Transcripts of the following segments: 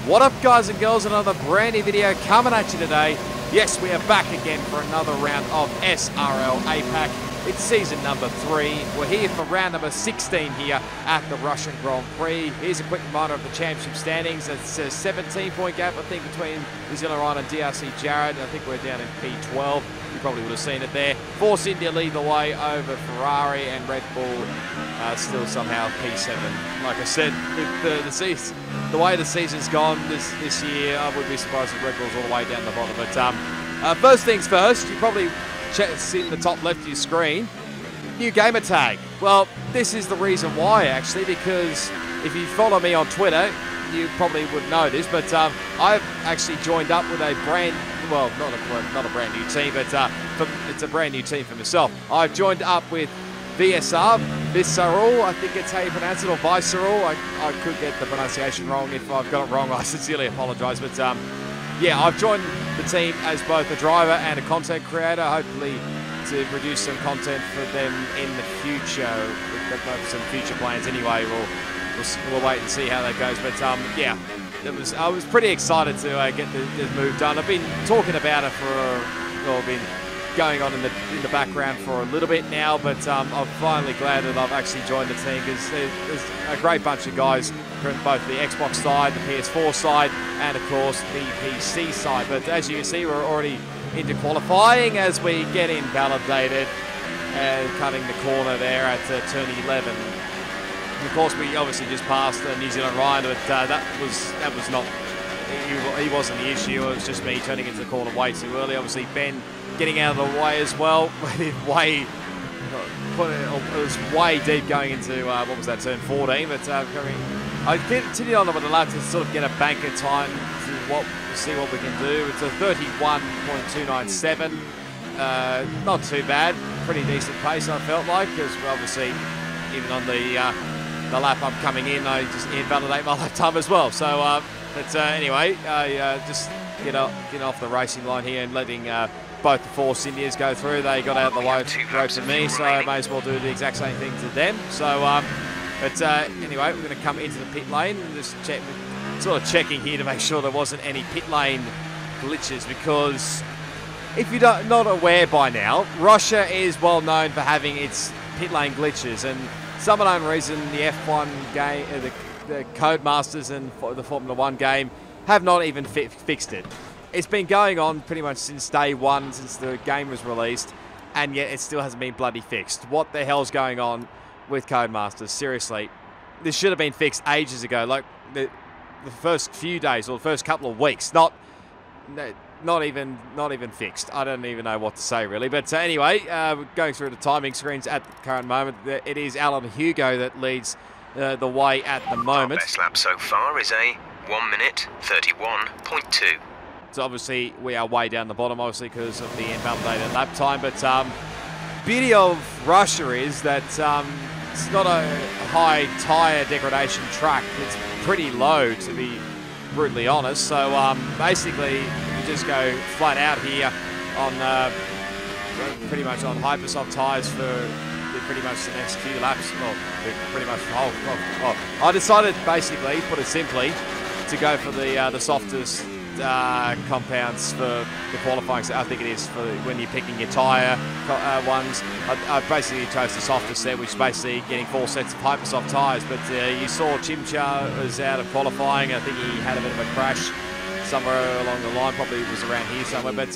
What up, guys and girls? Another brand new video coming at you today. Yes, we are back again for another round of SRL APAC. It's season number 3. We're here for round number 16 here at the Russian Grand Prix. Here's a quick reminder of the championship standings. It's a 17-point gap, I think, between New Zealand Ryan and DRC Jared. I think we're down in P12. You probably would have seen it there. Force India lead the way over Ferrari, and Red Bull still somehow P7. Like I said, the way the season's gone this year, I would be surprised if Red Bull's all the way down the bottom. But first things first, you probably see in the top left of your screen, new gamer tag. Well, this is the reason why, actually, because if you follow me on Twitter, you probably would know this, but I've actually joined up with a brand, well, not a brand new team, but it's a brand new team for myself. I've joined up with Visceral, I think it's how you pronounce it, or Visceral. I could get the pronunciation wrong. If I've got it wrong, I sincerely apologise. But yeah, I've joined the team as both a driver and a content creator, hopefully to produce some content for them in the future. We've got some future plans anyway. We'll wait and see how that goes. But yeah, I was pretty excited to get this move done. I've been talking about it been going on in the background for a little bit now, but I'm finally glad that I've actually joined the team, because there's a great bunch of guys from both the Xbox side, the PS4 side, and of course the PC side. But as you can see, we're already into qualifying as we get invalidated and cutting the corner there at turn 11. Of course, we obviously just passed New Zealand Ryan, but that was not, he wasn't the issue. It was just me turning into the corner way too early. Obviously, Ben getting out of the way as well. It was way deep going into, what was that, turn 14. But I continued on with the lap to sort of get a banker time to see what we can do. It's a 31.297. Not too bad. Pretty decent pace, I felt like, because obviously, even on the lap I'm coming in, I just invalidate my lap time as well. So, but anyway, just get off the racing line here and letting both the Force Indias go through. They got out of the way to me, so I may as well do the exact same thing to them. So, but anyway, we're going to come into the pit lane and just sort of checking here to make sure there wasn't any pit lane glitches, because if you're not aware by now, Russia is well known for having its pit lane glitches, and some unknown reason the F1 game, the Codemasters and the Formula 1 game have not even fixed it. It's been going on pretty much since day one, since the game was released, and yet it still hasn't been bloody fixed. What the hell's going on with Codemasters? Seriously, this should have been fixed ages ago. Like the first few days or the first couple of weeks, not even fixed. I don't even know what to say really. But anyway, we're going through the timing screens at the current moment. It is Alan Hugo that leads the way at the moment. Our best lap so far is a 1 minute 31.2. So obviously we are way down the bottom, obviously because of the invalidated lap time. But beauty of Russia is that it's not a high tyre degradation track. It's pretty low, to be brutally honest. So basically you just go flat out here on pretty much on hypersoft tyres for pretty much the next few laps. Well, pretty much the whole. I decided, basically, put it simply, to go for the softest compounds for the qualifying. So I think it is for when you're picking your tyre ones. I basically chose the softest set, which is basically getting 4 sets of hypersoft tyres. But you saw Chimcha was out of qualifying. I think he had a bit of a crash somewhere along the line. Probably was around here somewhere. But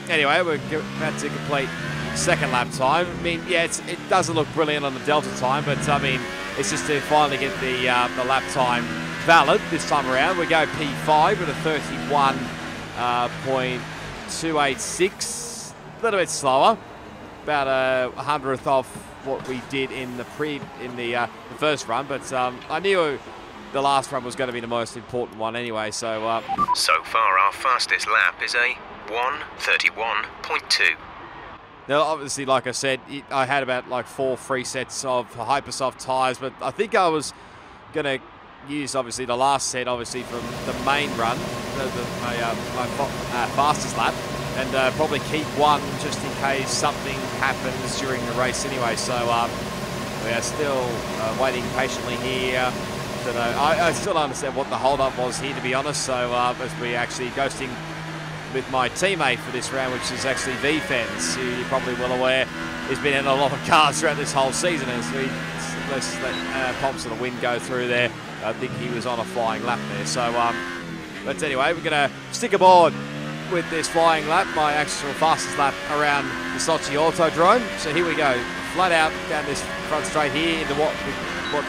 anyway, we're about to complete second lap time. I mean, yeah, it doesn't look brilliant on the delta time, but I mean, it's just to finally get the lap time valid this time around. We go P5 with a 31.286, a little bit slower, about a 100th off what we did in the first run. But I knew the last run was going to be the most important one anyway. So so far our fastest lap is a 1:31.2. Now, obviously, like I said, I had about like 4 free sets of hypersoft tyres, but I think I was going to use obviously the last set, obviously from the main run, my fastest lap, and probably keep one just in case something happens during the race anyway. So we are still waiting patiently here don't know. I still don't understand what the hold-up was here, to be honest. So as we actually ghosting with my teammate for this round, which is actually V-Fens, who you're probably well aware has been in a lot of cars throughout this whole season. As we let Pomps of the wind go through there, I think he was on a flying lap there. So, but anyway, we're going to stick aboard with this flying lap, my actual fastest lap around the Sochi Autodrome. So here we go, flat out down this front straight here into what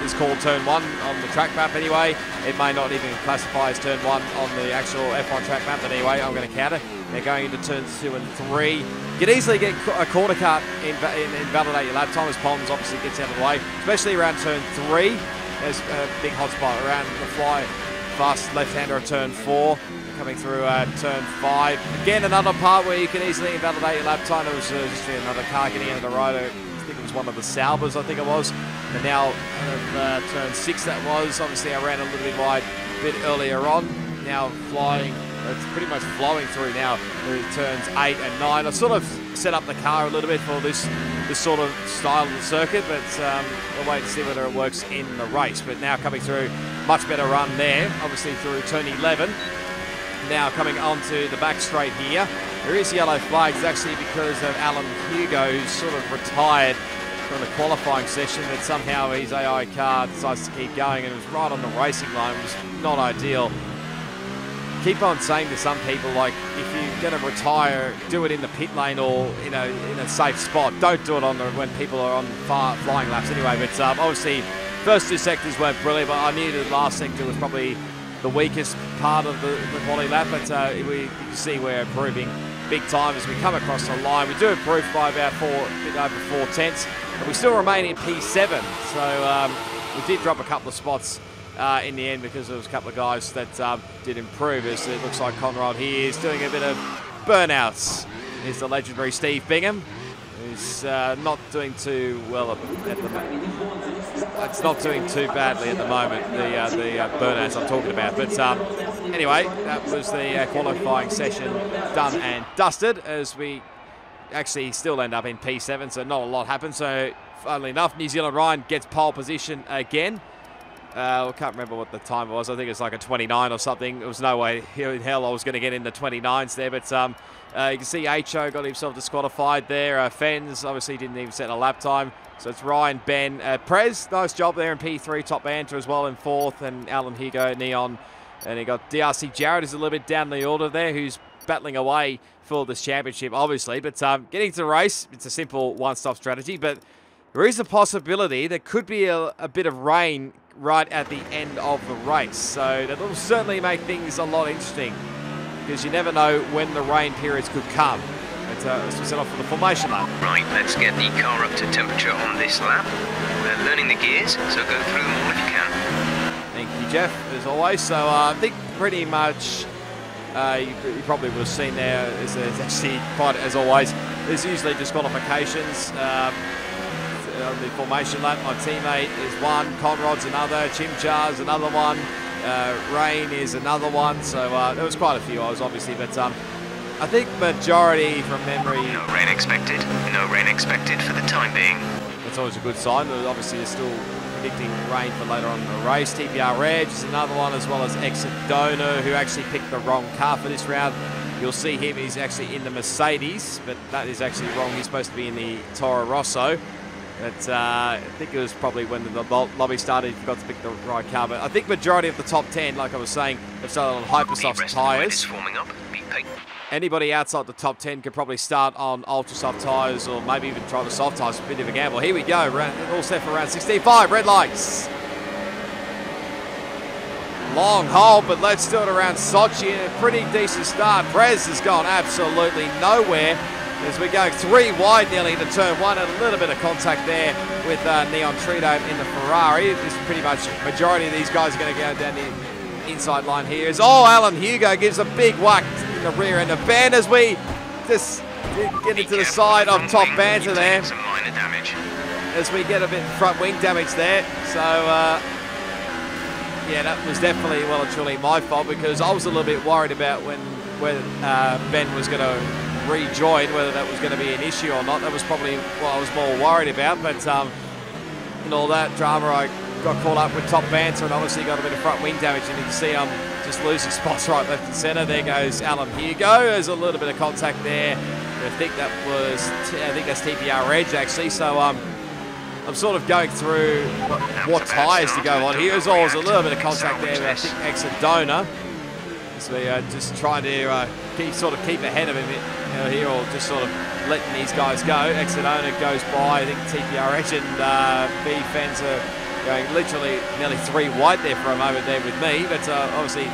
is called turn 1 on the track map anyway. It may not even classify as turn 1 on the actual F1 track map, but anyway, I'm going to count it. They're going into turns 2 and 3. You can easily get a corner cut and invalidate your lap time as Pons obviously gets out of the way, especially around turn 3. There's a big hot spot around the fast left-hander of turn 4. Coming through turn 5. Again, another part where you can easily invalidate your lap time. There was just another car getting into the right. I think it was one of the Saubers, I think it was. And now turn 6 that was. Obviously, I ran a little bit wide a bit earlier on. Now flying, it's pretty much flowing through now turns 8 and 9. I sort of set up the car a little bit for this sort of style of the circuit, but we'll wait and see whether it works in the race. But now coming through, much better run there. Obviously through turn 11. Now coming onto the back straight here. There is yellow flags actually because of Alan Hugo, who's sort of retired from the qualifying session, but somehow his AI car decides to keep going, and it was right on the racing line. It was not ideal. Keep on saying to some people, like, if you're going to retire, do it in the pit lane or in a safe spot. Don't do it on when people are on flying laps anyway. But obviously, first 2 sectors weren't brilliant, but I knew the last sector was probably the weakest part of the quality lap. But you can see we're improving big time as we come across the line. We do improve by about a bit over 4 tenths, but we still remain in P7. So we did drop a couple of spots in the end because there was a couple of guys that did improve. As it looks like Conrad here is doing a bit of burnouts. Here's the legendary Steve Bingham, who's not doing too well at the moment. It's not doing too badly at the moment, the burnouts I'm talking about. But anyway, that was the qualifying session done and dusted, as we actually still end up in P7, so not a lot happened. So funnily enough, New Zealand Ryan gets pole position again. I can't remember what the time was. I think it's like a 29 or something. There was no way in hell I was going to get in the 29s there. But you can see Ho got himself disqualified there. Fens obviously didn't even set a lap time. So it's Ryan, Ben, Prez. Nice job there in P3. Top banter as well in 4th. And Alan Hugo, Neon. And you got DRC Jarrett is a little bit down the order there, who's battling away for this championship, obviously. But getting to the race, it's a simple one-stop strategy. But there is a possibility there could be a bit of rain right at the end of the race. So that will certainly make things a lot interesting, because you never know when the rain periods could come. Let's set off for the formation lap. Right, let's get the car up to temperature on this lap. We're learning the gears, so go through them all if you can. Thank you, Jeff, as always. So I think pretty much you probably would have seen there is actually quite, as always, there's usually disqualifications. On the formation lap, my teammate is one, Conrod's another, Chimchar's another one, Rain is another one. So there was quite a few, obviously, but I think majority from memory. No rain expected. No rain expected for the time being. That's always a good sign. But obviously, they're still predicting rain for later on in the race. TPR Reg is another one, as well as Exit Donor, who actually picked the wrong car for this round. You'll see him, he's actually in the Mercedes, but that is actually wrong. He's supposed to be in the Toro Rosso. But I think it was probably when the lobby started, he forgot to pick the right car. But I think majority of the top 10, like I was saying, have started on Hypersoft tyres. Forming up. Anybody outside the top 10 could probably start on ultra soft tyres, or maybe even try the soft tyres. A bit of a gamble. Here we go. All set for round 65. Red lights. Long hole, but let's do it around Sochi. A pretty decent start. Prez has gone absolutely nowhere, as we go 3 wide nearly into turn 1, and a little bit of contact there with Neon Trito in the Ferrari. This is pretty much majority of these guys are going to go down the inside line here. Alan Hugo gives a big whack in the rear end of Ben as we just get into the side of top banter there. Some minor damage. As we get a bit of front wing damage there. So, yeah, that was definitely well and truly my fault, because I was a little bit worried about when Ben was going to rejoin, whether that was going to be an issue or not. That was probably what I was more worried about. But in all that drama, I got caught up with top banter and obviously got a bit of front wing damage, and you can see I'm just losing spots right, left and centre. There goes Alan Hugo. There's a little bit of contact there. I think that's TPR Edge actually. So I'm sort of going through what tyres to go on here. There's always a little bit of contact there with I think Exodona. So we're just trying to keep ahead of him here, or just sort of letting these guys go. Exodona goes by, I think TPR Edge and B fans are going literally nearly 3 wide there for a moment there with me, but obviously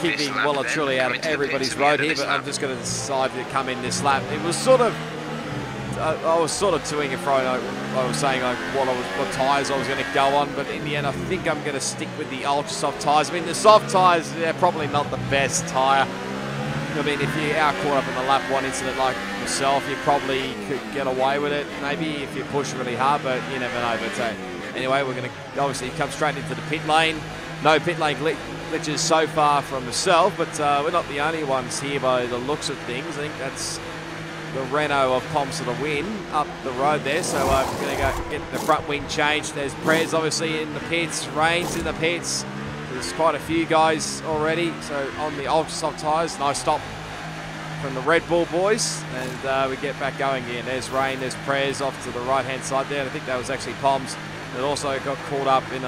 keeping well and truly out of everybody's road here. But I'm just going to decide to come in this lap. It was sort of, I was sort of toing and froing. I was saying what tyres I was going to go on, but in the end I think I'm going to stick with the ultra soft tyres. I mean, the soft tyres, they're probably not the best tyre. I mean, if you are caught up in the lap 1 incident like myself, you probably could get away with it, maybe if you push really hard, but you never know. But anyway, we're going to obviously come straight into the pit lane. No pit lane glitches so far from myself, but we're not the only ones here by the looks of things. I think that's the Renault of Poms to the win up the road there. So we're going to go get the front wing changed. There's Prez obviously in the pits, Rain's in the pits. There's quite a few guys already. So on the ultra soft tyres, nice stop from the Red Bull boys, and we get back going again. There's Rain, there's Prez off to the right hand side there. I think that was actually Poms that also got caught up in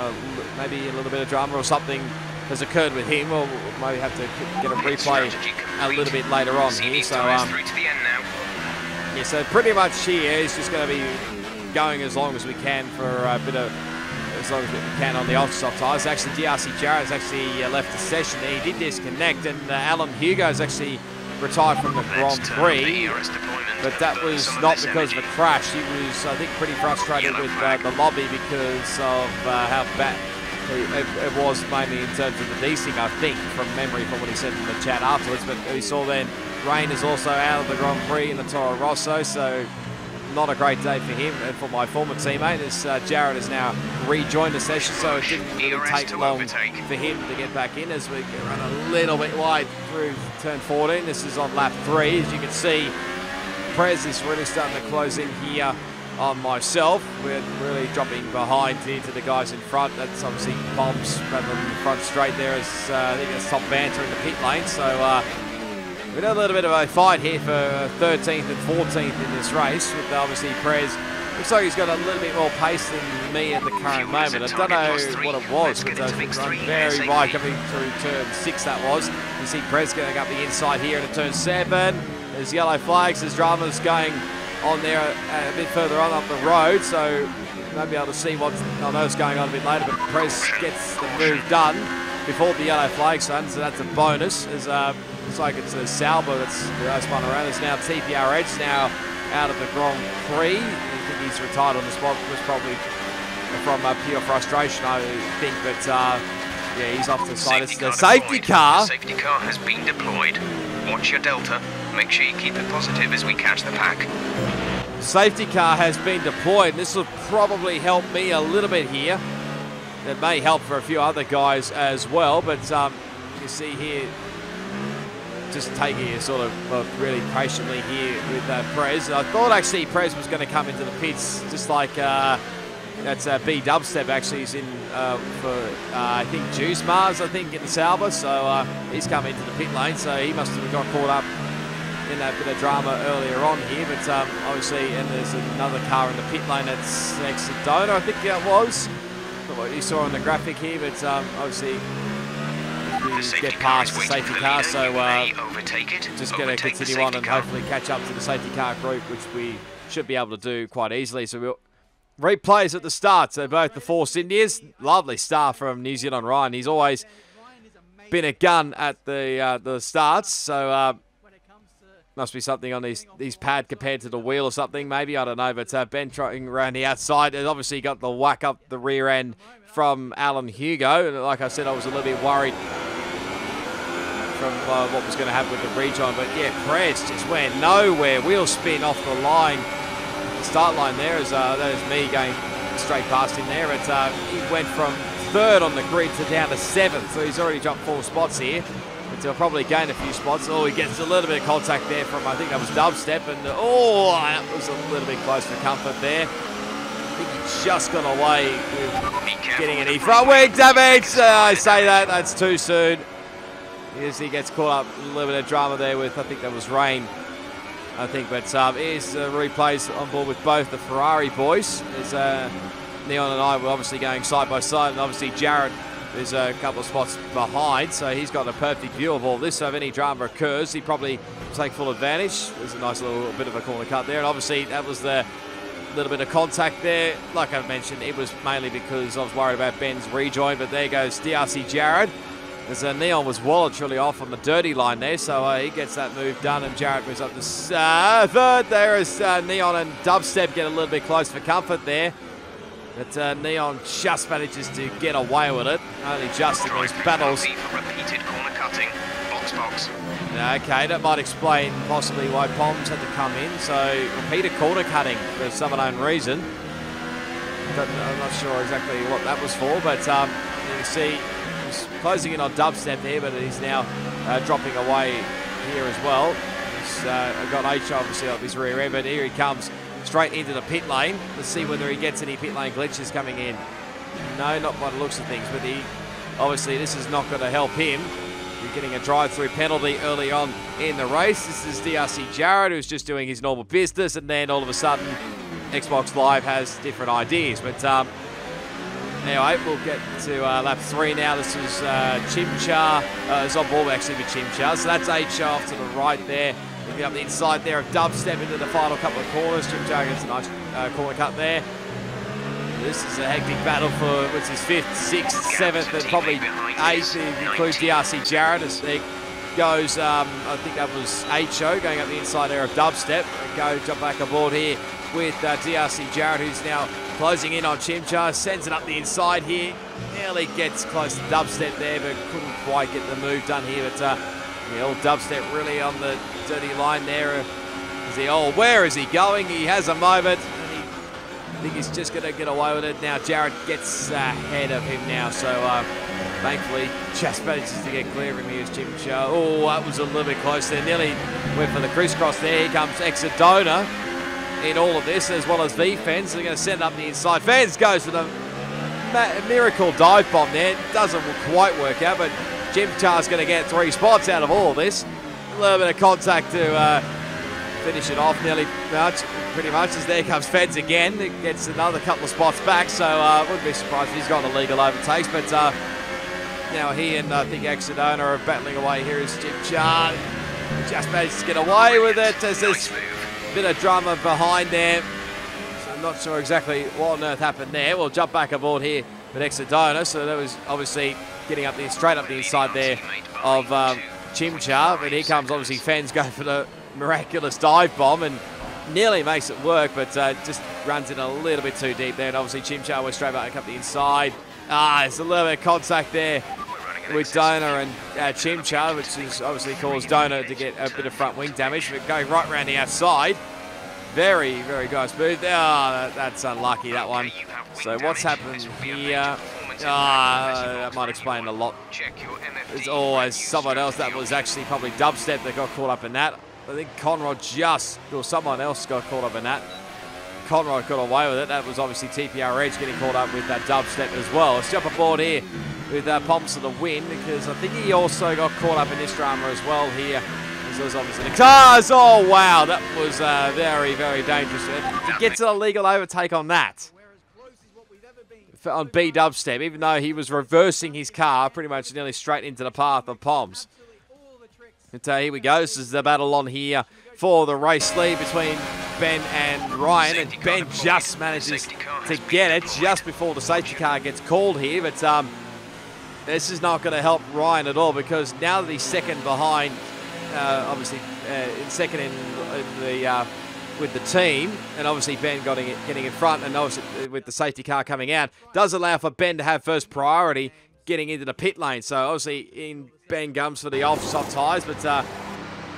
maybe a little bit of drama or something has occurred with him. We'll maybe have to get a replay a little bit later on here. So yeah, so pretty much here is just going to be going as long as we can for a bit of, as long as we can on the ultra soft tyres. Actually, GRC Jarrett's actually left the session. He did disconnect, and Alan Hugo's actually retired from the Grand Prix, but that was not because of a crash. He was, I think, pretty frustrated with the lobby because of how bad it was, mainly in terms of the desing, I think, from memory, from what he said in the chat afterwards. But we saw then Rain is also out of the Grand Prix in the Toro Rosso, so not a great day for him and for my former teammate, as Jarrett has now rejoined the session, so it didn't really take long for him to get back in as we run a little bit wide through turn 14. This is on lap 3. As you can see, Prez is really starting to close in here on myself. We're really dropping behind here to the guys in front. That's obviously Poms rather than the front straight there, as I think that's top banter in the pit lane. So we had a little bit of a fight here for 13th and 14th in this race, with obviously Prez. Looks like he's got a little bit more pace than me at the current moment. I don't know what it was, but I think run very wide coming through turn 6 that was. You see Prez going up the inside here into turn 7. There's yellow flags, there's dramas going on there a bit further on up the road, so you won't be able to see what I know is going on a bit later, but Prez gets the move done before the yellow flag, so that's a bonus. As looks like it's a Sauber that's spun around. There's now TPR Edge now out of the Grand Prix. I think he's retired on the spot. It was probably from pure frustration, I think, but yeah, he's off to the side. It's the safety car. The safety car has been deployed. Watch your delta. Make sure you keep it positive as we catch the pack. Safety car has been deployed. This will probably help me a little bit here. It may help for a few other guys as well, but you see here, just taking it sort of really patiently here with Prez. I thought actually Prez was going to come into the pits, just like that's B Dubstep actually is in for I think Juice Mars, I think, in the Sauber, so he's come into the pit lane, so he must have got caught up in that bit of drama earlier on here. But obviously, and there's another car in the pit lane, that's Exodona, I think it was, what you saw on the graphic here, but obviously we get past the safety car, so just going to continue on and hopefully catch up to the safety car group, which we should be able to do quite easily. So we'll replays at the start, so both the Force Indians. Lovely start from New Zealand Ryan. He's always been a gun at the starts, so must be something on these pad compared to the wheel or something, maybe, I don't know. But Ben trotting around the outside has obviously got the whack up the rear end from Alan Hugo. And like I said, I was a little bit worried from what was going to happen with the rejoin. But yeah, Prez just went nowhere. Wheel spin off the line. The start line there is that is me going straight past him there. But he went from 3rd on the grid to down to 7th. So he's already jumped 4 spots here. But he'll probably gain a few spots. Oh, he gets a little bit of contact there from, I think that was Dubstep. And oh, that was a little bit close for comfort there. I think he just got away with getting any front wing damage. I say that's too soon. As he gets caught up, a little bit of drama there with, I think that was rain. I think, but here's replays on board with both the Ferrari boys. There's Neon and I were obviously going side by side, and obviously Jared is a couple of spots behind, so he's got a perfect view of all this. So if any drama occurs, he probably take full advantage. There's a nice little bit of a corner cut there, and obviously that was the little bit of contact there. Like I mentioned, it was mainly because I was worried about Ben's rejoin, but there goes DRC Jared. As Neon was well and truly off on the dirty line there, so he gets that move done, and Jared moves up to third. There is Neon and Dubstep get a little bit close for comfort there. But Neon just manages to get away with it. Only just in those battles. Repeated corner cutting. Box. Okay, that might explain possibly why Poms had to come in. So repeated corner cutting for some unknown reason. I'm not sure exactly what that was for, but you can see he's closing in on Dubstep there, but he's now dropping away here as well. He's got H obviously up his rear end, but here he comes straight into the pit lane. Let's see whether he gets any pit lane glitches coming in. No, not by the looks of things, but obviously this is not going to help him. You're getting a drive-through penalty early on in the race. This is DRC Jared, who's just doing his normal business, and then all of a sudden Xbox Live has different ideas. But anyway, we'll get to lap 3 now. This is Chimchar is on board actually with Chimchar. So that's H off to the right there. Looking up the inside there of Dubstep into the final couple of corners. Chimchar gets a nice corner cut there. This is a hectic battle for what's his 5th, 6th, 7th, and probably 8th. It includes DRC Jared as he goes, I think that was HO going up the inside there of Dubstep. Jump back aboard here with DRC Jared, who's now closing in on Chimchar. Sends it up the inside here. Nearly gets close to Dubstep there, but couldn't quite get the move done here. But old Dubstep really on the dirty line there. Where is he going? He has a moment. I think he's just going to get away with it. Now Jared gets ahead of him now, so thankfully just manages to get clear of him. Here's Chimchar. Oh, that was a little bit close there. Nearly went for the crisscross there. Here comes Exodona in all of this, as well as V-Fens. They're going to send it up the inside. Fens goes for the miracle dive bomb there. Doesn't quite work out, but Chimchar's going to get 3 spots out of all of this. A little bit of contact to finish it off pretty much as there comes Feds again. It gets another couple of spots back, so wouldn't be surprised if he's got illegal overtakes. But now he and I think Exodona are battling away. Here is Chimchar. Just managed to get away with it. There's this bit of drama behind there. So I'm not sure exactly what on earth happened there. We'll jump back aboard here with Exodona. So that was obviously getting up there, straight up the inside there of Chimchar. But here comes obviously Fens going for the miraculous dive bomb and nearly makes it work, but just runs in a little bit too deep there. And obviously Chimchar was straight back up the inside. It's a little bit of contact there with Dona and Chimchar, which has obviously caused Dona to get a bit of front wing damage, but going right around the outside. Very, very nice move. That's unlucky, that one. So what's happened here? That might explain a lot. There's always someone else that was actually probably Dubstep that got caught up in that. I think Conrod someone else got caught up in that. Conrod got away with it. That was obviously TPR Edge getting caught up with that Dubstep as well. Let's jump aboard here with Pomps for the win, because I think he also got caught up in this drama as well here. This was obviously the cars. Oh, wow. That was very, very dangerous. He gets an illegal overtake on that. On B Dubstep, even though he was reversing his car pretty much nearly straight into the path of Poms. And here we go. This is the battle on here for the race lead between Ben and Ryan. And Ben just manages to get it just before the safety car gets called here. But this is not going to help Ryan at all, because now that he's second behind, obviously second in the with the team, and obviously Ben getting in front, and obviously with the safety car coming out, does allow for Ben to have first priority getting into the pit lane. So obviously Ben comes for the soft tyres, but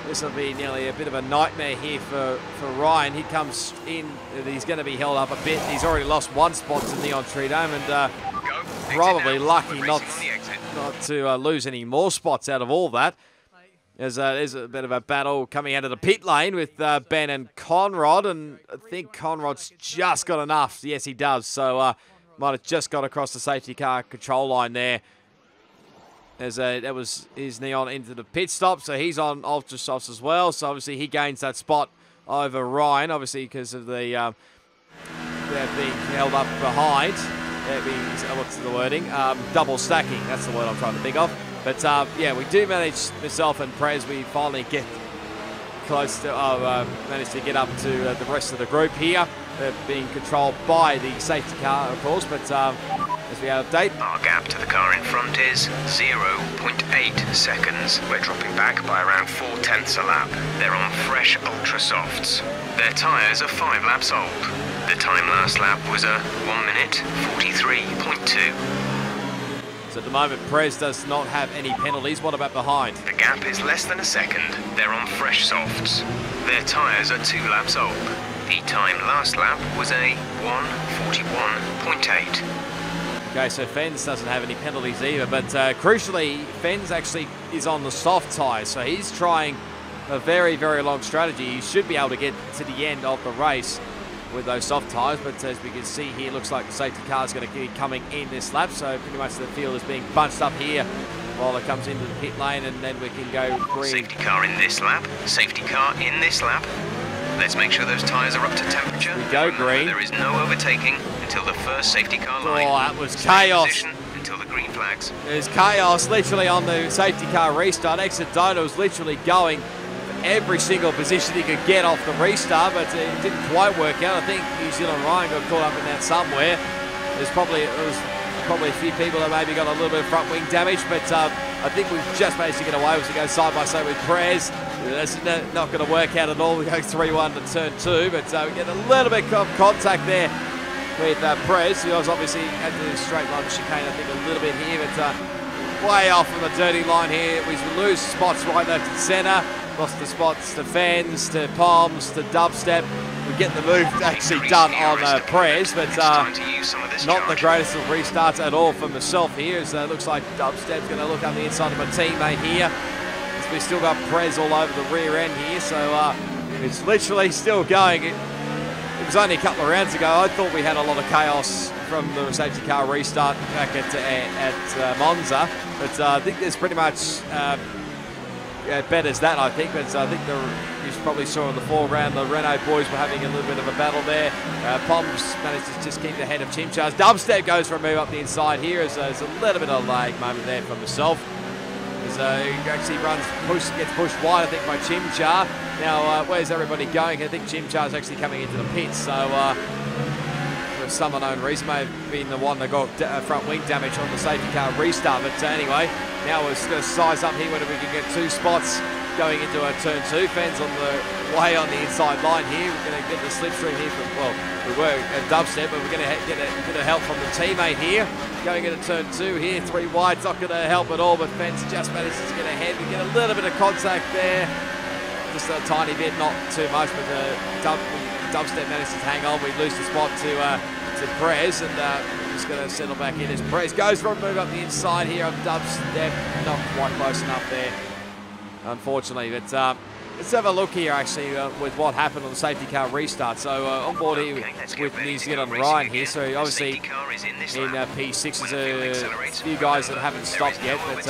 this will be nearly a bit of a nightmare here for Ryan. He comes in, he's going to be held up a bit. He's already lost 1 spot to Neon Tridome, and probably lucky not to lose any more spots out of all that. There's a bit of a battle coming out of the pit lane with Ben and Conrad, and I think Conrad's just got enough. Yes, he does. So might have just got across the safety car control line there. That was his Neon into the pit stop, so he's on ultra softs as well. So obviously he gains that spot over Ryan, obviously because of the being held up behind. What's the wording? Double stacking. That's the word I'm trying to think of. But yeah, we do manage, myself and Prez, we finally get close to, managed to get up to the rest of the group here. They're being controlled by the safety car, of course, but as we update. Our gap to the car in front is 0.8 seconds. We're dropping back by around 4/10 a lap. They're on fresh ultra softs. Their tyres are 5 laps old. The time last lap was a 1 minute 43.2. So at the moment, Prez does not have any penalties. What about behind? The gap is less than a second. They're on fresh softs. Their tyres are 2 laps old. The time last lap was a 1:41.8. Okay, so Fens doesn't have any penalties either, but crucially, Fens actually is on the soft tyres, so he's trying a very, very long strategy. He should be able to get to the end of the race with those soft tyres, but as we can see here, looks like the safety car is going to be coming in this lap, so pretty much the field is being bunched up here while it comes into the pit lane, and then we can go green. Safety car in this lap, safety car in this lap. Let's make sure those tyres are up to temperature. We go green. There is no overtaking until the first safety car line. Oh, that was chaos. Until the green flags. There's chaos literally on the safety car restart. Exodona was literally going every single position he could get off the restart, but it didn't quite work out. I think New Zealand Ryan got caught up in that somewhere. There was probably a few people that maybe got a little bit of front wing damage, but I think we've just managed to get away as we go side by side with Prez. That's not going to work out at all. We go 3-1 to turn 2, but we get a little bit of contact there with Prez, who was obviously had the straight line chicane, I think, a little bit here, but way off from the dirty line here. We lose spots right left and centre. Lost the spots to Fens, to Palms, to Dubstep. We get the move actually done on Prez, but not the greatest of restarts at all for myself here. As it looks like Dubstep's going to look on the inside of my teammate here. As we still got Prez all over the rear end here, so it's literally still going. It was only a couple of rounds ago. I thought we had a lot of chaos from the safety car restart back at Monza, but I think there's pretty much bet as that, I think. But I think you probably saw in the foreground the Renault boys were having a little bit of a battle there. Poms managed to just keep ahead of Chimchars. Dubstep goes for a move up the inside here, as there's a little bit of a lag moment there for myself. As he actually gets pushed wide, I think, by Chimchar. Now, where's everybody going? I think Chimchar's actually coming into the pits, so for some unknown reason, may have been the one that got front wing damage on the safety car restart. But anyway, now we're just going to size up here whether we can get 2 spots going into our turn 2. Fans on the way on the inside line here. We're going to get the slipstream here from, well, we were at Dubstep, but we're going to get a bit of help from the teammate here. Going into turn 2 here, 3 wide, it's not going to help at all, but Fans just manages to get ahead. We get a little bit of contact there. Just a tiny bit, not too much, but Dubstep manages to hang on. We lose the spot to Prez, and we're just going to settle back in as Prez goes for a move up the inside here on Dubstep. Not quite close enough there, unfortunately. But let's have a look here, actually, with what happened on the safety car restart. So on board here with New Zealand Ryan here. So obviously in P6 there's a few guys that haven't stopped yet, but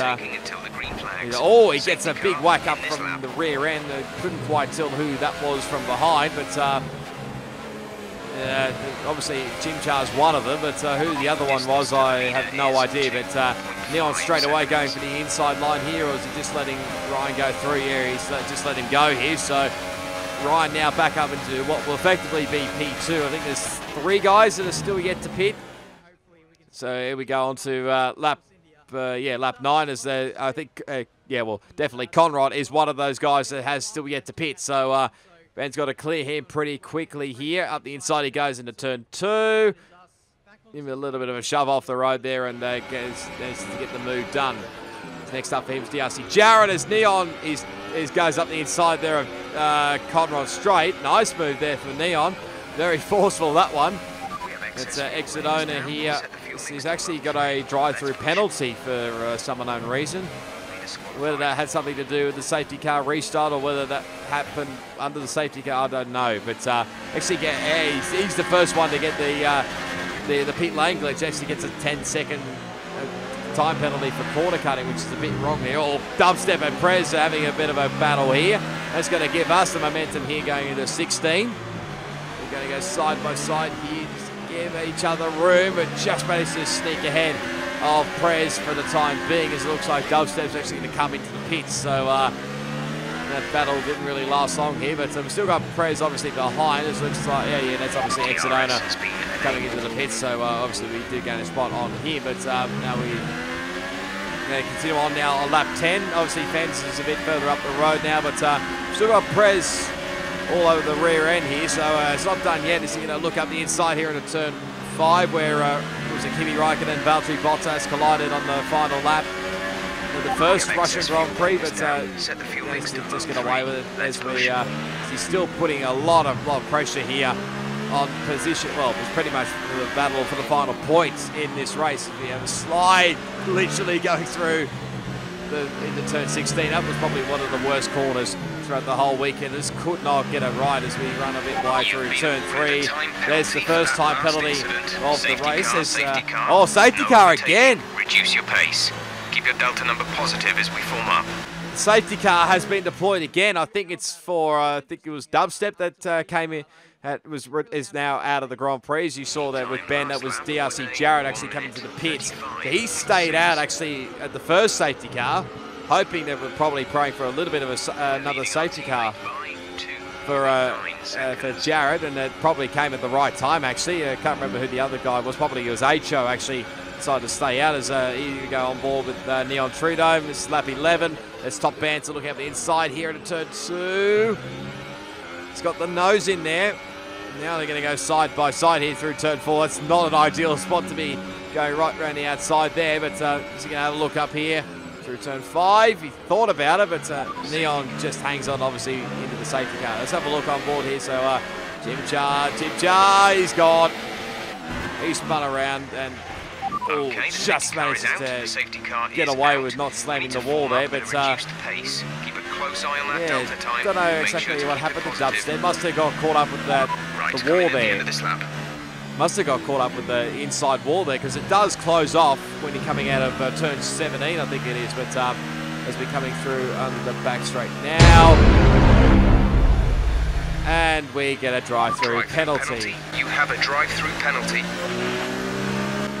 oh, he gets a big whack up from the rear end. Couldn't quite tell who that was from behind, but obviously Chimchar's one of them, but who the other one was, I have no idea. But Neon straight away going for the inside line here, or is he just letting Ryan go through? Yeah, he's just let him go here. So Ryan now back up into what will effectively be P2. I think there's 3 guys that are still yet to pit. So here we go on to lap 9. As I think, definitely Conrad is one of those guys that has still yet to pit. So Ben's got to clear him pretty quickly here. Up the inside he goes into turn 2. Give him a little bit of a shove off the road there, and goes to get the move done. Next up for him is DRC Jarrett, as Neon goes up the inside there of Conrad straight. Nice move there for Neon. Very forceful, that one. It's exit owner here. He's actually got a drive-through penalty for some unknown reason. Whether that had something to do with the safety car restart or whether that happened under the safety car, I don't know. But actually, he's the first one to get the pit lane glitch. Actually gets a 10-second time penalty for corner cutting, which is a bit wrong there. Or Dubstep and Prez are having a bit of a battle here. That's going to give us the momentum here going into 16. We're going to go side by side here, just give each other room, but just managed to sneak ahead of Prez for the time being, as it looks like Dubstep's actually going to come into the pits. So that battle didn't really last long here, but we've still got Prez obviously behind. It looks like, yeah, that's obviously Exit Owner coming into the pits. So obviously we do gain a spot on here, but now we're going to continue on now on lap 10. Obviously Fens is a bit further up the road now, but still got Prez all over the rear end here. So it's not done yet. It's going to look up the inside here into turn 5, where it was a Kimi Raikkonen and Valtteri Bottas collided on the final lap of the first Russian Grand Prix, but just get away with it as he's still putting a lot of pressure here on position. Well, it was pretty much the battle for the final points in this race. We have a slide literally going through into turn 16. That was probably one of the worst corners throughout the whole weekend. Just could not get it right as we run a bit wide through turn 3. There's the first time penalty of the race. There's, safety car again. Reduce your pace. Keep your delta number positive as we form up. The safety car has been deployed again. I think it's for, I think it was Dubstep that came in. Is now out of the Grand Prix. You saw that with Ben, that was DRC Jarrett actually coming to the pits. He stayed out actually at the first safety car, hoping that we're probably praying for a little bit of another safety car for Jarrett, and it probably came at the right time actually. I can't remember who the other guy was. Probably it was H.O. actually decided to stay out as he go on board with Neon Trudome. This is lap 11. There's Top Banter looking at the inside here into turn 2. He's got the nose in there. Now they're going to go side by side here through turn 4. That's not an ideal spot to be going right around the outside there, but he's going to have a look up here through turn 5. He thought about it, but Neon just hangs on obviously into the safety car. Let's have a look on board here. So Jim Jar, he's gone. He spun around and just managed to get away with not slamming the wall there, but don't know exactly what happened to Dubstep. Must have got caught up with the wall there. Must have got caught up with the inside wall there, because it does close off when you're coming out of turn 17, I think it is. But as we're coming through on the back straight now, and we get a drive-through penalty. You have a drive-through penalty.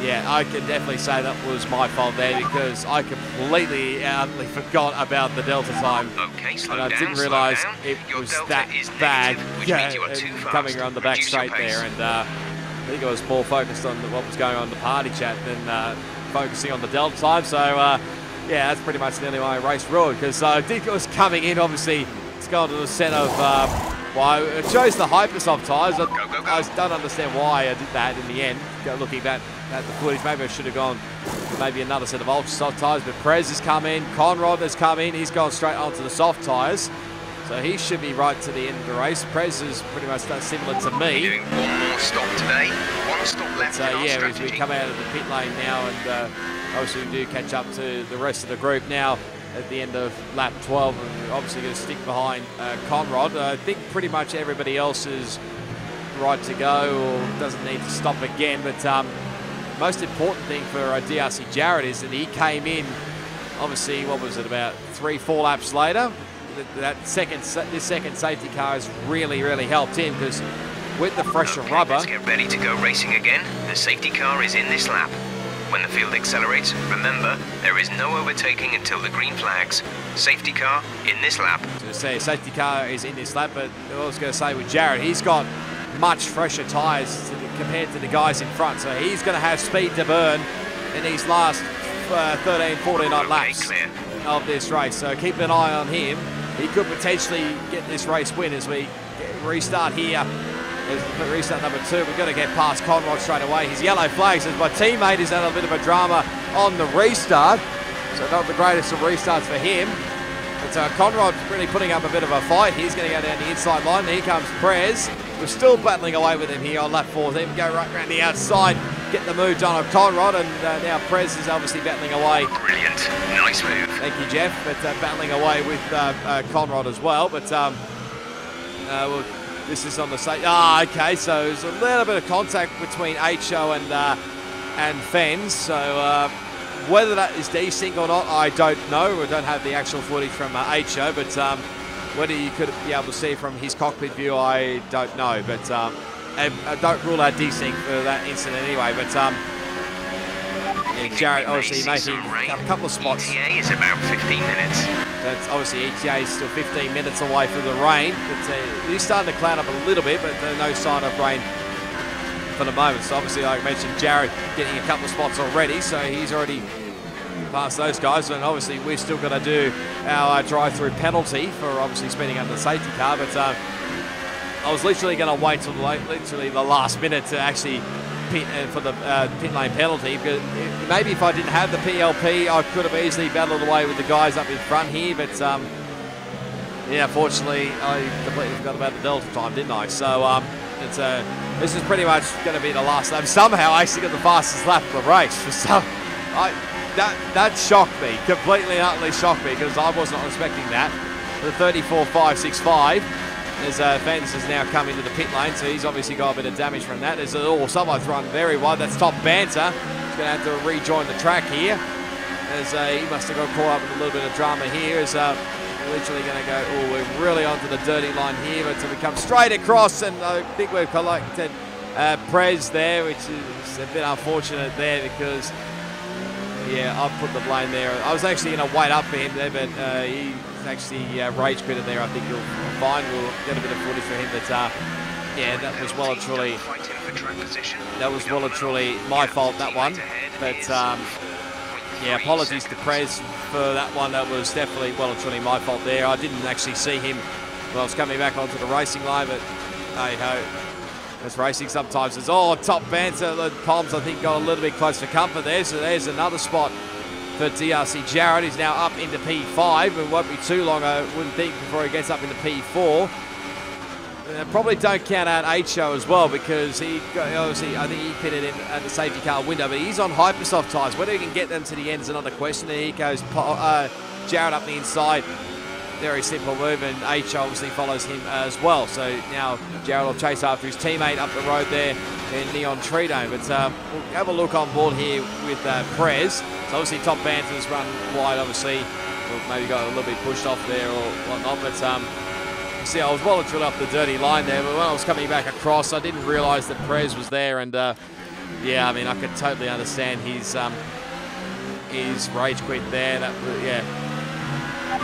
Yeah, I can definitely say that was my fault there, because I completely utterly forgot about the delta time. Okay, slow and I down, didn't realise it Your was delta that is bad negative, coming around the back straight there. And I think I was more focused on what was going on in the party chat than focusing on the delta time. So, yeah, that's pretty much nearly my race ruined, because I think it was coming in, obviously, it's gone to the set of... well, it chose the Hypersoft tyres. I don't understand why I did that in the end. Looking back at the footage, maybe I should have gone maybe another set of ultra soft tyres, but Prez has come in, Conrad has come in, he's gone straight onto the soft tyres, so he should be right to the end of the race. Prez is pretty much similar to me. Doing one more stop today, one stop left. So yeah, as we come out of the pit lane now, and obviously we do catch up to the rest of the group now at the end of lap 12, and we're obviously going to stick behind Conrad. I think pretty much everybody else is right to go or doesn't need to stop again, but most important thing for DRC Jarrett is that he came in, obviously, what was it, about 3-4 laps later. This second safety car has really helped him, because with the fresher rubber... Let's get ready to go racing again. The safety car is in this lap. When the field accelerates, remember, there is no overtaking until the green flags. Safety car in this lap. To say safety car is in this lap, but I was going to say with Jarrett, he's got much fresher tyres compared to the guys in front, so he's going to have speed to burn in these last 13-14 laps of this race. So keep an eye on him. He could potentially get this race win as we restart here. Restart number 2, we've got to get past Conrad straight away. His yellow flags as my teammate has had a bit of a drama on the restart, so not the greatest of restarts for him. But Conrad really putting up a bit of a fight. He's going to go down the inside line. Here comes Prez. We're still battling away with him here on lap 14. We go right around the outside. get the move done on Conrad, and now Prez is obviously battling away. Brilliant. Nice move. Thank you, Jeff. But battling away with Conrad as well. But well, this is on the side. Okay. So there's a little bit of contact between H-Show and Fens. So whether that is desync or not, I don't know. We don't have the actual footage from H-Show, but whether you could be able to see from his cockpit view, I don't know. But I don't rule out desync for that incident anyway. But yeah, Jared obviously making a couple of spots. ETA is about 15 minutes. That's obviously ETA is still 15 minutes away from the rain. But it is starting to cloud up a little bit, but there's no sign of rain for the moment. So obviously, like I mentioned, Jared getting a couple of spots already, so he's already past those guys. And obviously, we're still going to do our drive-through penalty for obviously speeding under the safety car. But I was literally going to wait till literally the last minute to actually pit for the pit lane penalty, because maybe if I didn't have the PLP, I could have easily battled away with the guys up in front here. But yeah, fortunately, I completely forgot about the delta time, didn't I? So this is pretty much going to be the last lap. Somehow I actually got the fastest lap of the race. So that shocked me, completely and utterly shocked me, because I was not expecting that. The 34.565, as Fens has now come into the pit lane, so he's obviously got a bit of damage from that. There's someone's run very wide. That's Top Banter. He's going to have to rejoin the track here, as he must have got caught up with a little bit of drama here. As literally going to go, we're really onto the dirty line here, but we come straight across, and I think we've collected Prez there, which is a bit unfortunate there, because yeah, I've put the blame there. I was actually going to wait up for him there, but he actually rage quitted there. I think you'll find we'll get a bit of footage for him. But yeah, that was well and truly my fault, that one. But yeah, apologies to Prez for that one. That was definitely well and truly my fault there. I didn't actually see him when I was coming back onto the racing line, but hey ho, that's racing sometimes. It's Top Banter. The Palms, I think, got a little bit close to comfort there. So there's another spot for DRC Jared. He's now up into P5. It won't be too long, I wouldn't think, before he gets up into P4. Probably don't count out H-Show as well, because he obviously, I think he pitted in at the safety car window, but he's on Hypersoft tyres. Whether he can get them to the end is another question. There he goes, Jared up the inside. Very simple move, and H obviously follows him as well. So now Jared will chase after his teammate up the road there in Neon Tridome. But we'll have a look on board here with Prez. So obviously Top Banter's run wide, obviously. Maybe got a little bit pushed off there or whatnot. But see, I was well and truly up the dirty line there. But when I was coming back across, I didn't realise that Prez was there. And yeah, I mean, I could totally understand his rage quit there. Yeah.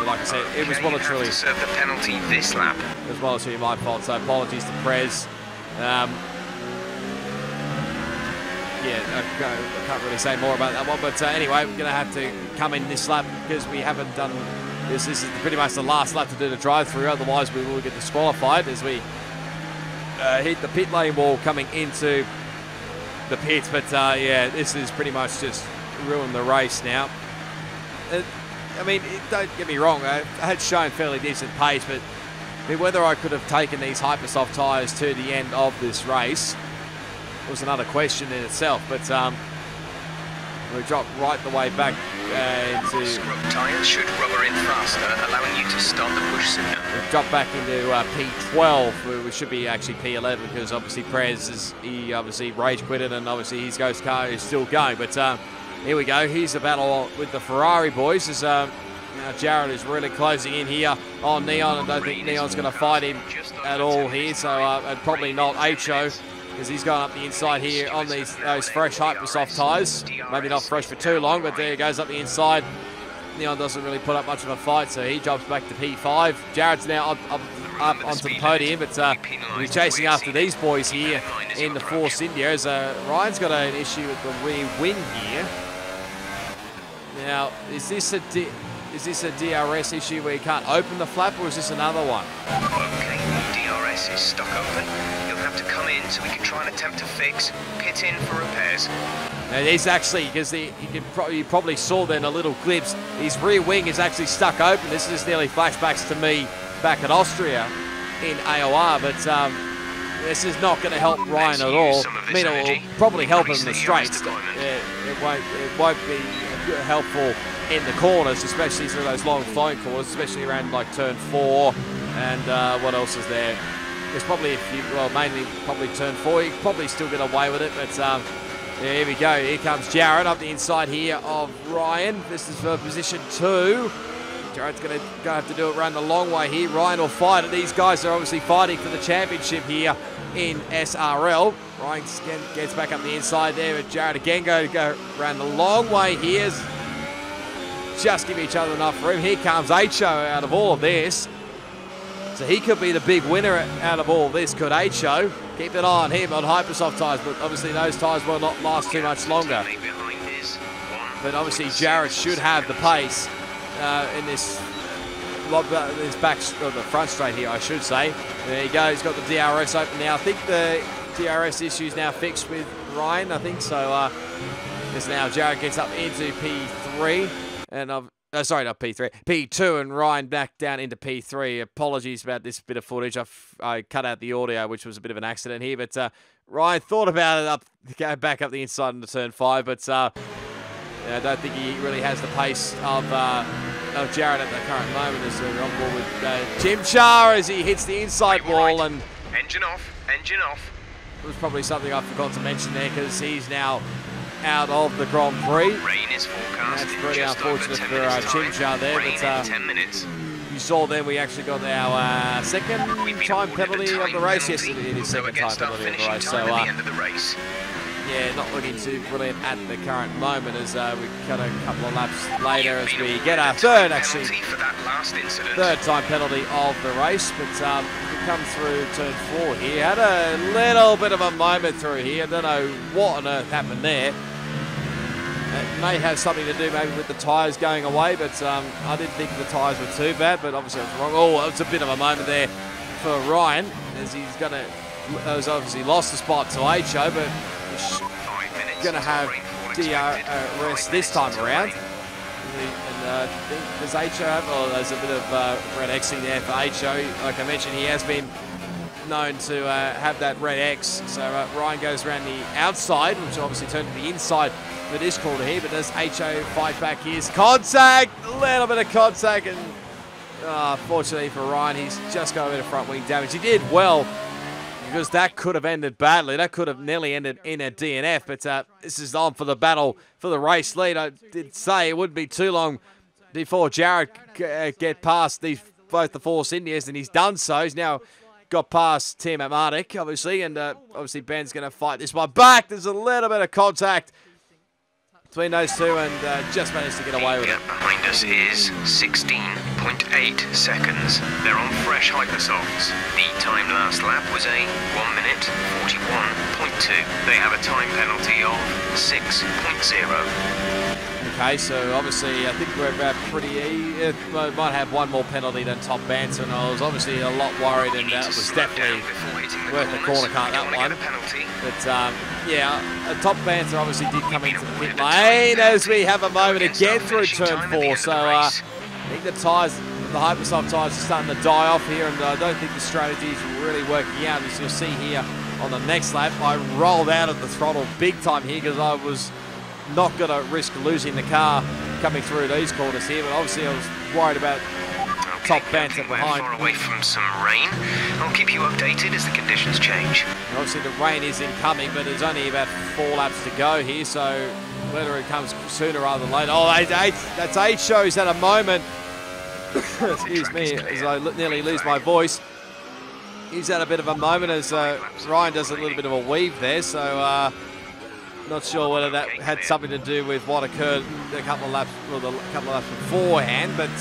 Like I said, it was well and truly serve the penalty this lap. It was well and truly my fault, so apologies to Prez. Yeah, I can't really say more about that one, but anyway, we're going to have to come in this lap because we haven't done this. This is pretty much the last lap to do the drive-through, otherwise we will get disqualified as we hit the pit lane wall coming into the pits. But yeah, this is pretty much just ruined the race now. I mean, don't get me wrong, I had shown fairly decent pace, but I mean, whether I could have taken these Hypersoft tyres to the end of this race was another question in itself. But we dropped right the way back into... Scrub tyres should rubber in faster, allowing you to start the push sooner. We've dropped back into P12, which should be actually P11, because obviously Prez he obviously rage quitted, and obviously his ghost car is still going. But here we go. Here's the battle with the Ferrari boys. As now Jared is really closing in here on Neon. I don't think Neon's going to fight him at all here. So and probably not H-O, because he's going up the inside here on those fresh Hypersoft tyres. Maybe not fresh for too long, but there he goes up the inside. Neon doesn't really put up much of a fight, so he drops back to P5. Jared's now up onto the podium, but he'll be chasing after these boys here in the Force India. As Ryan's got an issue with the rear wing here. Now, is this a DRS issue where you can't open the flap, or is this another one? Okay, the DRS is stuck open. You'll have to come in so we can try and attempt to fix. Pit in for repairs. Now, it's actually, because you probably saw there in a little glimpse, his rear wing is actually stuck open. This is nearly flashbacks to me back at Austria in AOR, but this is not going to help Ryan at all. I mean, it will probably help him in the straights. It won't be helpful in the corners, especially through those long flowing corners, especially around like turn 4 and what else is there? It's probably mainly probably turn 4. You probably still get away with it, but yeah, here we go. Here comes Jared up the inside here of Ryan. This is for position 2. Jared's going to have to do it around the long way here. Ryan will fight it. These guys are obviously fighting for the championship here in SRL. Ryan gets back up the inside there, but Jared again go around the long way here. Just give each other enough room. Here comes H.O. out of all of this. So he could be the big winner out of all of this, could H.O. Keep an eye on him on Hypersoft tyres, but obviously those tyres will not last too much longer. But obviously Jared should have the pace in this back, or the front straight here, I should say. There you go, he's got the DRS open now. I think the DRS issue is now fixed with Ryan, I think so. Because now Jared gets up into P3, and sorry, not P3, P2, and Ryan back down into P3. Apologies about this bit of footage. I cut out the audio, which was a bit of an accident here, but Ryan thought about it go back up the inside into turn 5, but I don't think he really has the pace of Jared at the current moment. As we're on board with Jim Char as he hits the inside wall. And engine off, engine off. It was probably something I forgot to mention there, because he's now out of the Grand Prix. Rain is forecast. That's pretty unfortunate for Chimchar there, but 10 minutes. You saw then we actually got our second time penalty of the race. Yes, it is second time penalty of the race. So yeah, not looking too brilliant at the current moment, as we cut a couple of laps later as we get our third time penalty of the race. But we come through turn 4 here. Had a little bit of a moment through here. I don't know what on earth happened there. It may have something to do maybe with the tyres going away, but I didn't think the tyres were too bad, but obviously I was wrong. Oh, it was a bit of a moment there for Ryan, as he's has obviously lost the spot to H.O., but going to have DRS this time around. And does H.O. have? Oh, there's a bit of red Xing there for H.O. Like I mentioned, he has been known to have that red X. So Ryan goes around the outside, which obviously turned to the inside for this corner here. But does H.O. fight back? Here's contact, a little bit of contact, and fortunately for Ryan, he's just got a bit of front wing damage. He did well, because that could have ended badly. That could have nearly ended in a DNF, but this is on for the battle for the race lead. I did say it wouldn't be too long before Jared get past both the Force Indians, and he's done so. He's now got past Tim Amatic, obviously, and obviously Ben's going to fight this one back. There's a little bit of contact between those two, and just managed to get away with it. Behind us is 16.8 seconds. They're on fresh Hypersofts. The time last lap was a 1 minute 41.2. They have a time penalty of 6.0. Okay, so obviously I think we're about might have one more penalty than Top Banter, and I was obviously a lot worried, and that was definitely worth the corner cut, that one. But yeah, Top Banter obviously did come into the pit lane as we have a moment again through turn 4. So I think the Hypersoft tyres are starting to die off here, and I don't think the strategy is really working out. As you'll see here on the next lap, I rolled out of the throttle big time here, because I was not going to risk losing the car coming through these corners here, but obviously I was worried about Top Banter behind. Far away from some rain. I'll keep you updated as the conditions change. And obviously the rain is incoming, but there's only about 4 laps to go here, so whether it comes sooner rather than later. Oh, that's H.O.'s at a moment. Excuse me, as I nearly lose my voice. He's had a bit of a moment as Ryan does a little bit of a weave there, so not sure whether that had something to do with what occurred a couple of laps, beforehand, but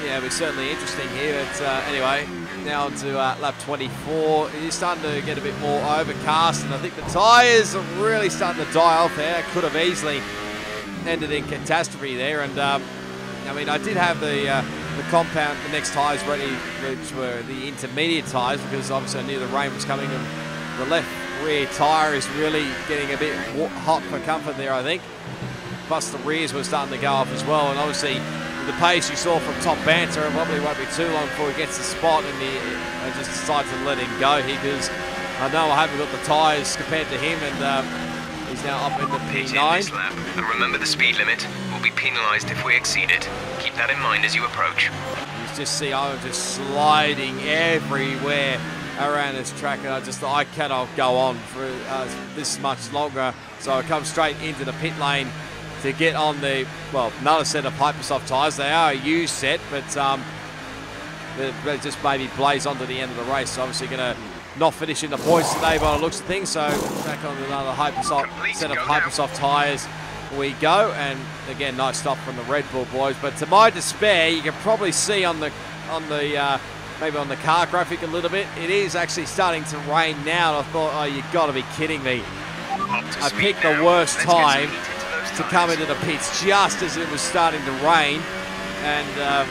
yeah, it was certainly interesting here. But anyway, now on to lap 24. It is starting to get a bit more overcast, and I think the tyres are really starting to die off there. It could have easily ended in catastrophe there, and I mean, I did have the compound, the next tyres ready, which were the intermediate tyres, because obviously I knew the rain was coming, and the left rear tyre is really getting a bit hot for comfort there, I think. Plus the rears were starting to go off as well, and obviously the pace you saw from Top Banter, it probably won't be too long before he gets the spot, and I just decided to let him go here because I know I haven't got the tyres compared to him, and he's now up in the P9. This lap, and remember the speed limit will be penalised if we exceed it. Keep that in mind as you approach. You just see I'm just sliding everywhere around this track, and I cannot go on for this much longer. So I come straight into the pit lane to get on the, well, another set of Hypersoft tyres. They are a used set, but they just maybe blaze on to the end of the race. So obviously going to not finish in the points today by the looks of things. So back on another set of Hypersoft tyres we go. And again, nice stop from the Red Bull boys. But to my despair, you can probably see on the maybe on the car graphic a little bit, it is actually starting to rain now. And I thought, oh, you've got to be kidding me. I picked the worst time to come into the pits just as it was starting to rain, and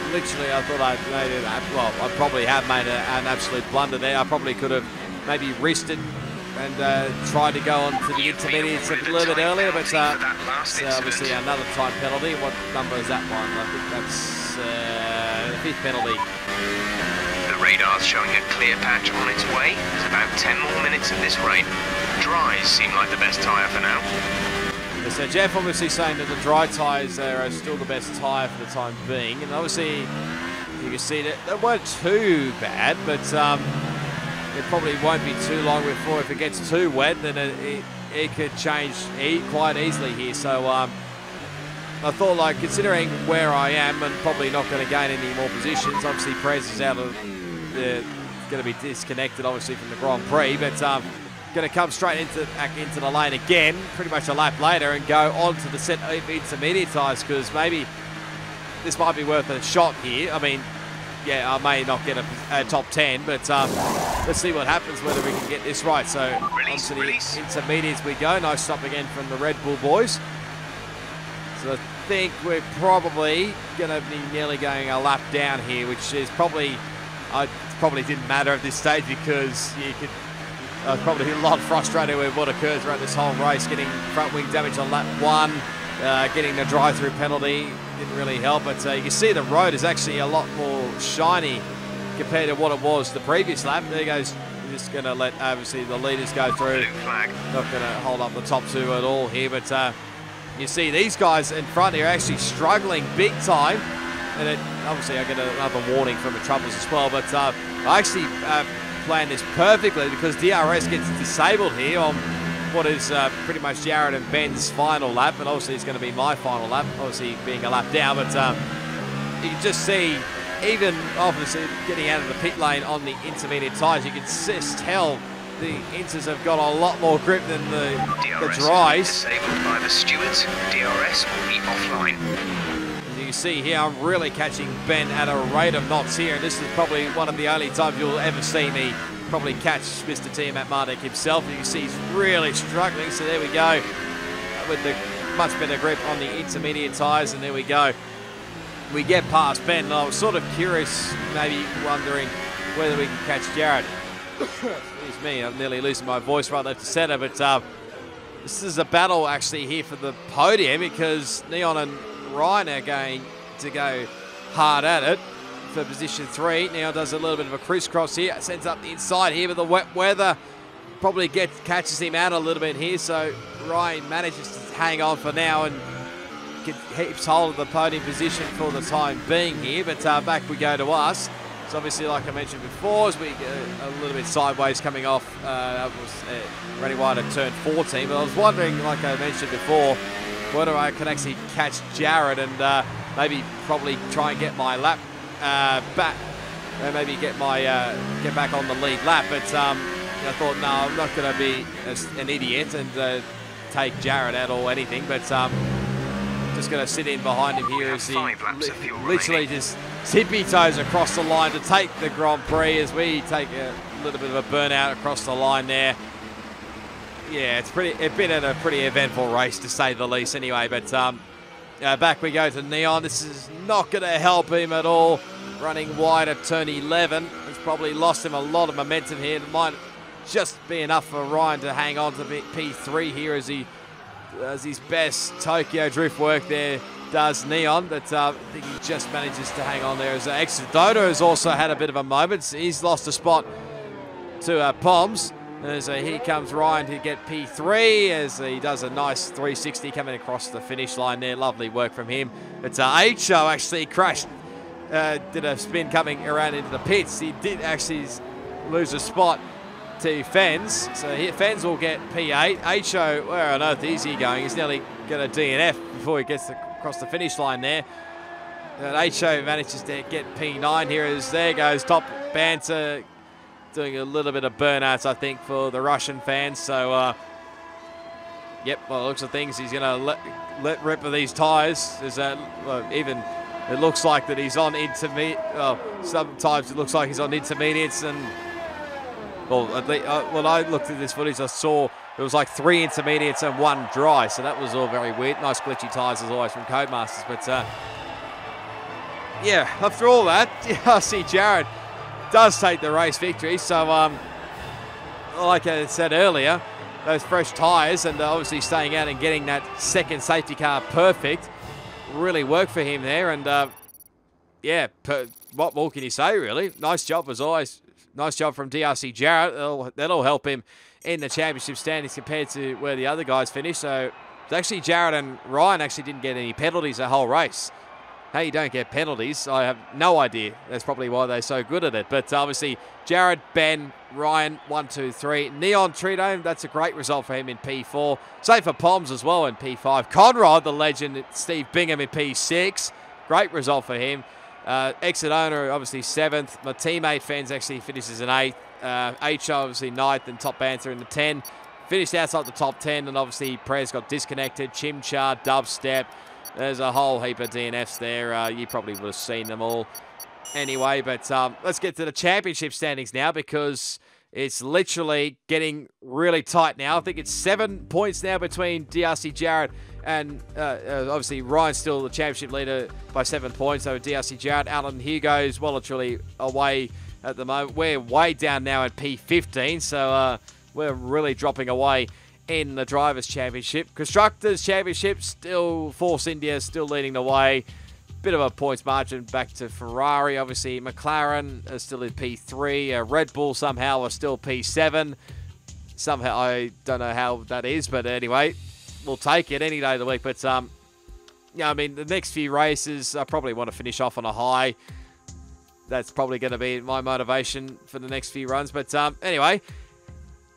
literally I thought I'd made it. Well, I probably have made an absolute blunder there. I probably could have maybe risked it and tried to go on to the intermediates a little bit earlier, but it's obviously another time penalty. What number is that one? I think that's the 5th penalty. The radar's showing a clear patch on its way. There's about 10 more minutes of this rain. Dries seem like the best tyre for now. So Jeff obviously saying that the dry tyres there are still the best tyre for the time being, and obviously you can see that they weren't too bad, but it probably won't be too long before, if it gets too wet, then it could change quite easily here. So I thought, like, considering where I am and probably not going to gain any more positions, obviously Perez is out of going to be disconnected obviously from the Grand Prix, but going to come straight back into the lane again, pretty much a lap later, and go on to the set of intermediate tyres, because maybe this might be worth a shot here. I mean, yeah, I may not get a top 10, but let's see what happens, whether we can get this right. So onto the intermediates we go. Nice stop again from the Red Bull boys. So I think we're probably going to be nearly going a lap down here, which is probably didn't matter at this stage, because you could probably a lot frustrated with what occurs throughout this whole race. Getting front wing damage on lap 1, getting the drive-through penalty didn't really help. But you can see the road is actually a lot more shiny compared to what it was the previous lap. There goes, just going to let obviously the leaders go through. Not going to hold up the top 2 at all here. But you see these guys in front here actually struggling big time. And obviously I get another warning from the Troubles as well. But I actually planned this perfectly, because DRS gets disabled here on what is pretty much Jared and Ben's final lap, and obviously it's going to be my final lap, obviously being a lap down. But you can just see, even obviously getting out of the pit lane on the intermediate tyres, you can just tell the inters have got a lot more grip than the dries. Disabled by the stewards. DRS will be offline. You see here, I'm really catching Ben at a rate of knots here, and this is probably one of the only times you'll ever see me probably catch Mr. T. Matt Mardek himself. You can see he's really struggling, so there we go, with the much better grip on the intermediate tyres, and there we go. We get past Ben, and I was sort of curious, maybe wondering whether we can catch Jared. Excuse me, I'm nearly losing my voice right left to centre, but this is a battle actually here for the podium, because Neon and Ryan are going to go hard at it for position 3. Now does a little bit of a crisscross here, sends up the inside here, but the wet weather probably catches him out a little bit here. So Ryan manages to hang on for now and keeps hold of the podium position for the time being here. But back we go to us. So obviously, like I mentioned before, as we get a little bit sideways coming off, running wide at turn 14. But I was wondering, like I mentioned before, whether I can actually catch Jared and maybe probably try and get my lap back, and maybe get back on the lead lap. But I thought, no, I'm not going to be an idiot and take Jared out or anything. But just going to sit in behind him here as he literally just tippy toes across the line to take the Grand Prix, as we take a little bit of a burnout across the line there. Yeah, it's been a pretty eventful race, to say the least anyway. But back we go to Neon. This is not going to help him at all. Running wide at turn 11. It's probably lost him a lot of momentum here. It might just be enough for Ryan to hang on to P3 here, as he does his best Tokyo drift work there does Neon, but I think he just manages to hang on there. As Exodota has also had a bit of a moment. He's lost a spot to Poms. As here comes Ryan to get P3 as he does a nice 360 coming across the finish line there. Lovely work from him. It's H-O actually crashed, did a spin coming around into the pits. He did actually lose a spot to Fens, so here Fens will get P8. H-O, where on earth is he going? He's nearly going to DNF before he gets across the finish line there. And H-O manages to get P9 here as there goes Top Banter, doing a little bit of burnouts, I think, for the Russian fans. So, yep, by the looks of things, he's going to let rip of these tyres. There's even, it looks like that he's on intermediate. Well, sometimes it looks like he's on intermediates. And, well, at least, when I looked at this footage, I saw it was like 3 intermediates and 1 dry. So that was all very weird. Nice glitchy tyres as always from Codemasters. But, yeah, after all that, I see Jared does take the race victory. So, like I said earlier, those fresh tyres and obviously staying out and getting that second safety car perfect really worked for him there. And, yeah, what more can you say, really? Nice job as always. Nice job from DRC Jarrett. That'll help him in the championship standings compared to where the other guys finished. So, actually, Jarrett and Ryan actually didn't get any penalties the whole race. How you don't get penalties, I have no idea. That's probably why they're so good at it. But obviously, Jared, Ben, Ryan, 1, 2, 3. Neon Tridome, that's a great result for him in P4. Same for Poms as well in P5. Conrad, the legend, Steve Bingham in P6. Great result for him. Exit owner, obviously 7th. My teammate Fens actually finishes in 8th. H obviously 9th and Top Banter in the 10. Finished outside the top 10, and obviously Prez got disconnected. Chimchar, Dubstep. There's a whole heap of DNFs there. You probably would have seen them all anyway. But let's get to the championship standings now, because it's literally getting really tight now. I think it's 7 points now between DRC Jarrett and obviously Ryan's still the championship leader by 7 points. So DRC Jarrett, Alan Hugo's well and truly away at the moment. We're way down now at P15. So we're really dropping away in the Drivers' Championship. Constructors' Championship, still Force India still leading the way. Bit of a points margin back to Ferrari. Obviously, McLaren are still in P3. Red Bull somehow are still P7. Somehow, I don't know how that is, but anyway, we'll take it any day of the week. But, yeah, I mean, the next few races, I probably want to finish off on a high. That's probably going to be my motivation for the next few runs. But, anyway,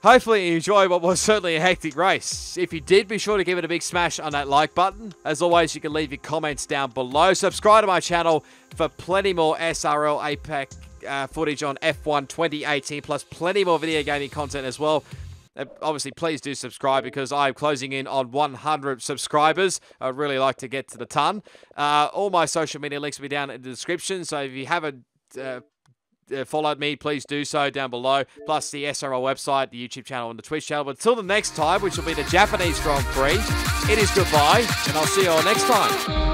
hopefully you enjoyed what was certainly a hectic race. If you did, be sure to give it a big smash on that like button. As always, you can leave your comments down below. Subscribe to my channel for plenty more SRL APAC footage on F1 2018, plus plenty more video gaming content as well. Obviously, please do subscribe, because I'm closing in on 100 subscribers. I'd really like to get to the ton. All my social media links will be down in the description, so if you haven't followed me, please do so down below, plus the SRL website, the YouTube channel, and the Twitch channel. But until the next time, which will be the Japanese Grand Prix, it is goodbye, and I'll see you all next time.